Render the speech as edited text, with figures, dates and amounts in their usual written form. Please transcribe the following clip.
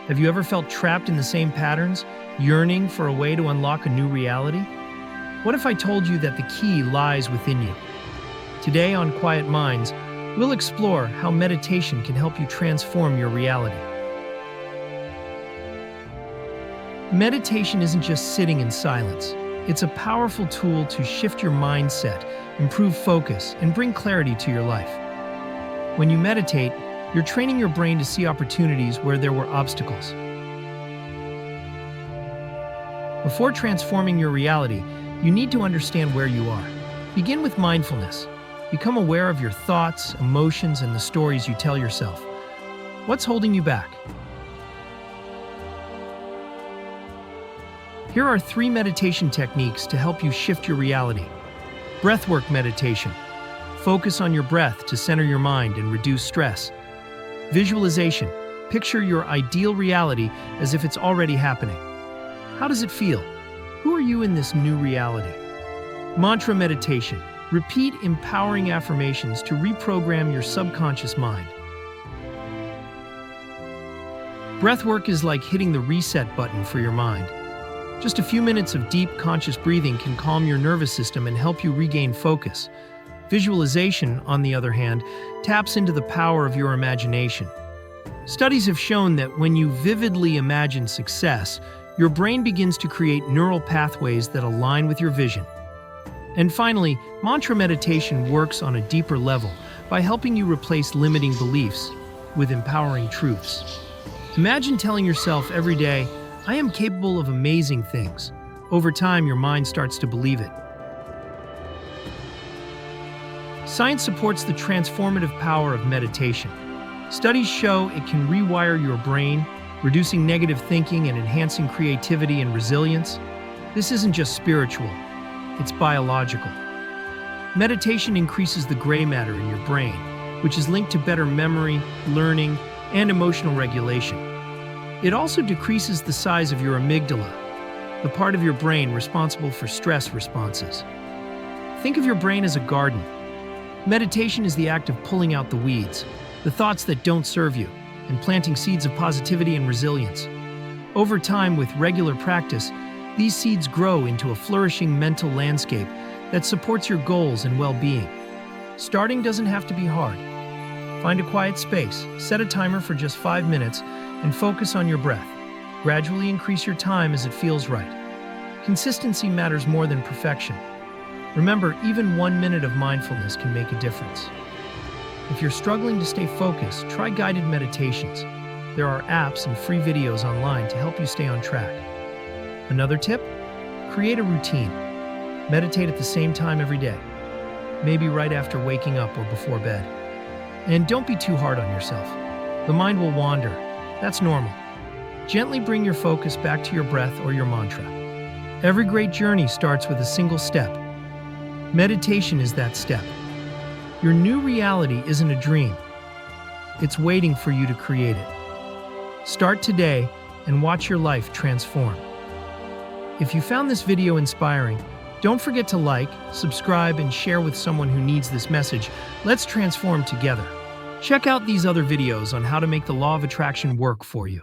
Have you ever felt trapped in the same patterns, yearning for a way to unlock a new reality? What if I told you that the key lies within you? Today on Quiet Minds, we'll explore how meditation can help you transform your reality. Meditation isn't just sitting in silence. It's a powerful tool to shift your mindset, improve focus, and bring clarity to your life. When you meditate, you're training your brain to see opportunities where there were obstacles. Before transforming your reality, you need to understand where you are. Begin with mindfulness. Become aware of your thoughts, emotions, and the stories you tell yourself. What's holding you back? Here are 3 meditation techniques to help you shift your reality. Breathwork Meditation. Focus on your breath to center your mind and reduce stress. Visualization. Picture your ideal reality as if it's already happening. How does it feel? Who are you in this new reality? Mantra meditation. Repeat empowering affirmations to reprogram your subconscious mind. Breathwork is like hitting the reset button for your mind. Just a few minutes of deep, conscious breathing can calm your nervous system and help you regain focus. Visualization, on the other hand, taps into the power of your imagination. Studies have shown that when you vividly imagine success, your brain begins to create neural pathways that align with your vision. And finally, mantra meditation works on a deeper level by helping you replace limiting beliefs with empowering truths. Imagine telling yourself every day, "I am capable of amazing things." Over time, your mind starts to believe it. Science supports the transformative power of meditation. Studies show it can rewire your brain, reducing negative thinking and enhancing creativity and resilience. This isn't just spiritual, it's biological. Meditation increases the gray matter in your brain, which is linked to better memory, learning, and emotional regulation. It also decreases the size of your amygdala, the part of your brain responsible for stress responses. Think of your brain as a garden. Meditation is the act of pulling out the weeds, the thoughts that don't serve you, and planting seeds of positivity and resilience. Over time, with regular practice, these seeds grow into a flourishing mental landscape that supports your goals and well-being. Starting doesn't have to be hard. Find a quiet space, set a timer for just 5 minutes, and focus on your breath. Gradually increase your time as it feels right. Consistency matters more than perfection. Remember, even 1 minute of mindfulness can make a difference. If you're struggling to stay focused, try guided meditations. There are apps and free videos online to help you stay on track. Another tip? Create a routine. Meditate at the same time every day, maybe right after waking up or before bed. And don't be too hard on yourself. The mind will wander. That's normal. Gently bring your focus back to your breath or your mantra. Every great journey starts with a single step. Meditation is that step. Your new reality isn't a dream. It's waiting for you to create it. Start today and watch your life transform. If you found this video inspiring, don't forget to like, subscribe, and share with someone who needs this message. Let's transform together. Check out these other videos on how to make the law of attraction work for you.